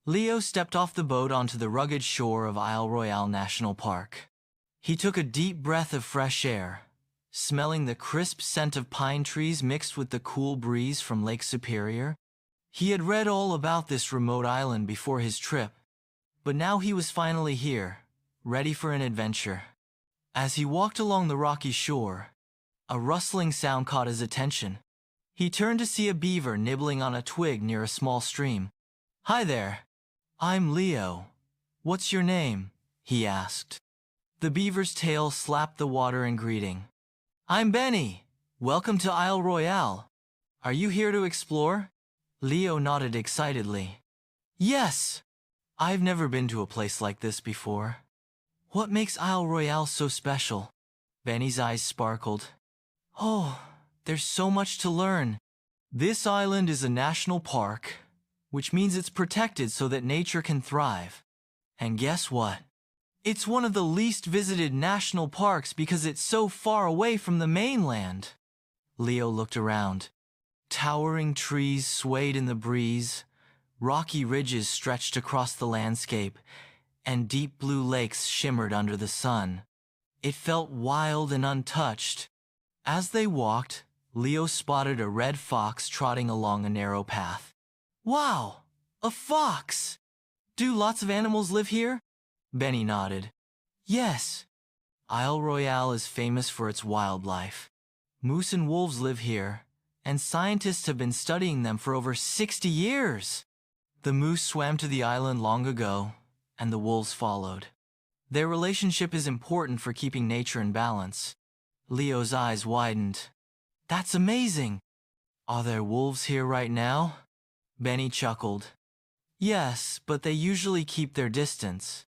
Leo stepped off the boat onto the rugged shore of Isle Royale National Park. He took a deep breath of fresh air, smelling the crisp scent of pine trees mixed with the cool breeze from Lake Superior. He had read all about this remote island before his trip, but now he was finally here, ready for an adventure. As he walked along the rocky shore, a rustling sound caught his attention. He turned to see a beaver nibbling on a twig near a small stream. "Hi there. I'm Leo. What's your name?" he asked. The beaver's tail slapped the water in greeting. "I'm Benny. Welcome to Isle Royale. Are you here to explore?" Leo nodded excitedly. "Yes. I've never been to a place like this before." "What makes Isle Royale so special?" Benny's eyes sparkled. "Oh, there's so much to learn. This island is a national park, which means it's protected so that nature can thrive. And guess what? It's one of the least visited national parks because it's so far away from the mainland." Leo looked around. Towering trees swayed in the breeze, rocky ridges stretched across the landscape, and deep blue lakes shimmered under the sun. It felt wild and untouched. As they walked, Leo spotted a red fox trotting along a narrow path. "Wow, a fox! Do lots of animals live here?" Benny nodded. "Yes. Isle Royale is famous for its wildlife. Moose and wolves live here, and scientists have been studying them for over 60 years. The moose swam to the island long ago, and the wolves followed. Their relationship is important for keeping nature in balance." Leo's eyes widened. "That's amazing. Are there wolves here right now?" Benny chuckled. "Yes, but they usually keep their distance.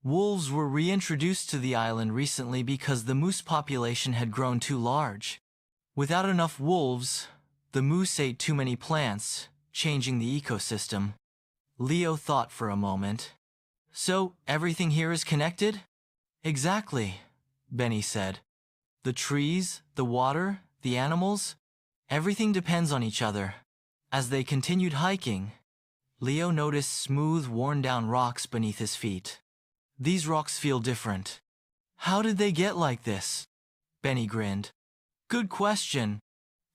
Wolves were reintroduced to the island recently because the moose population had grown too large. Without enough wolves, the moose ate too many plants, changing the ecosystem." Leo thought for a moment. "So, everything here is connected?" "Exactly," Benny said. "The trees, the water, the animals, everything depends on each other." As they continued hiking, Leo noticed smooth, worn-down rocks beneath his feet. "These rocks feel different. How did they get like this?" Benny grinned. "Good question.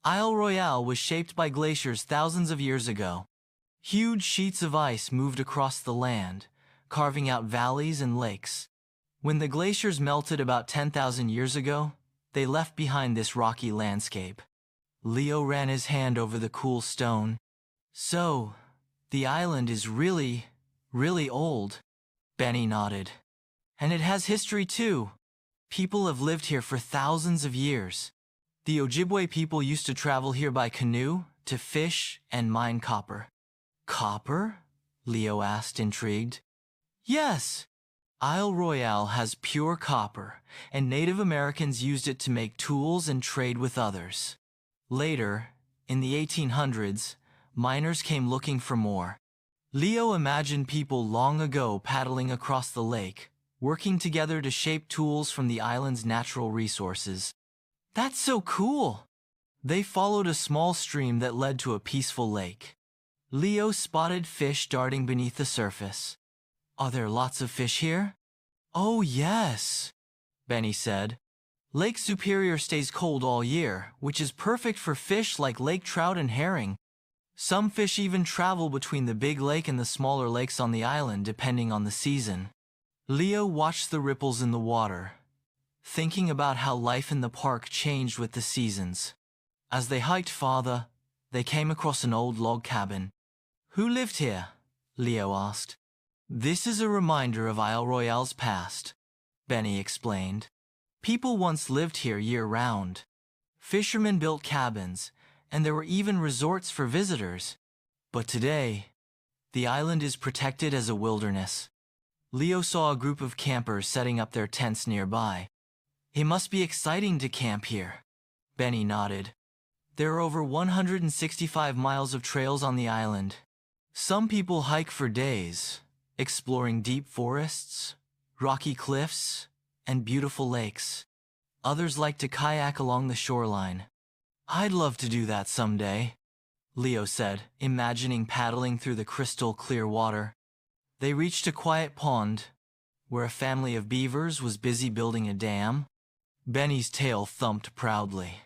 Isle Royale was shaped by glaciers thousands of years ago. Huge sheets of ice moved across the land, carving out valleys and lakes. When the glaciers melted about 10,000 years ago, they left behind this rocky landscape." Leo ran his hand over the cool stone. "So, the island is really, really old." Benny nodded. "And it has history too. People have lived here for thousands of years. The Ojibwe people used to travel here by canoe to fish and mine copper." "Copper?" Leo asked, intrigued. "Yes. Isle Royale has pure copper, and Native Americans used it to make tools and trade with others. Later, in the 1800s, miners came looking for more. Leo imagined people long ago paddling across the lake, working together to shape tools from the island's natural resources." "That's so cool!" They followed a small stream that led to a peaceful lake. Leo spotted fish darting beneath the surface. "Are there lots of fish here?" "Oh, yes," Benny said. "Lake Superior stays cold all year, which is perfect for fish like lake trout and herring. Some fish even travel between the big lake and the smaller lakes on the island depending on the season." Leo watched the ripples in the water, thinking about how life in the park changed with the seasons. As they hiked farther, they came across an old log cabin. "Who lived here?" Leo asked. "This is a reminder of Isle Royale's past," Benny explained. "People once lived here year-round. Fishermen built cabins, and there were even resorts for visitors. But today, the island is protected as a wilderness." Leo saw a group of campers setting up their tents nearby. "It must be exciting to camp here." Benny nodded. "There are over 165 miles of trails on the island. Some people hike for days, exploring deep forests, rocky cliffs, and beautiful lakes. Others like to kayak along the shoreline." "I'd love to do that someday," Leo said, imagining paddling through the crystal clear water. They reached a quiet pond, where a family of beavers was busy building a dam. Benny's tail thumped proudly.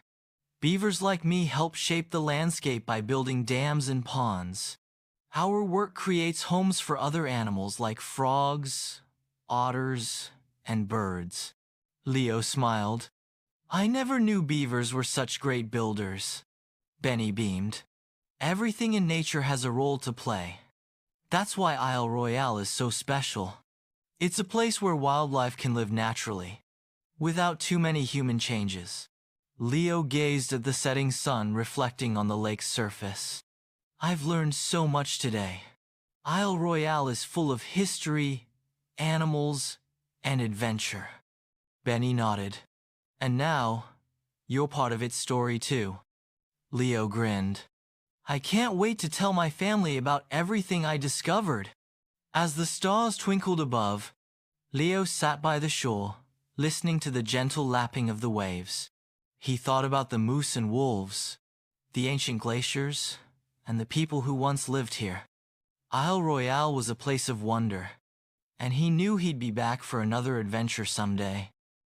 Beavers like me help shape the landscape by building dams and ponds. Our work creates homes for other animals like frogs, otters, and birds. Leo smiled. I never knew beavers were such great builders. Benny beamed. Everything in nature has a role to play. That's why Isle Royale is so special. It's a place where wildlife can live naturally, without too many human changes. Leo gazed at the setting sun reflecting on the lake's surface. I've learned so much today. Isle Royale is full of history, animals, and adventure. Benny nodded. And now, you're part of its story too. Leo grinned. I can't wait to tell my family about everything I discovered. As the stars twinkled above, Leo sat by the shore, listening to the gentle lapping of the waves. He thought about the moose and wolves, the ancient glaciers, and the people who once lived here. Isle Royale was a place of wonder, and he knew he'd be back for another adventure someday.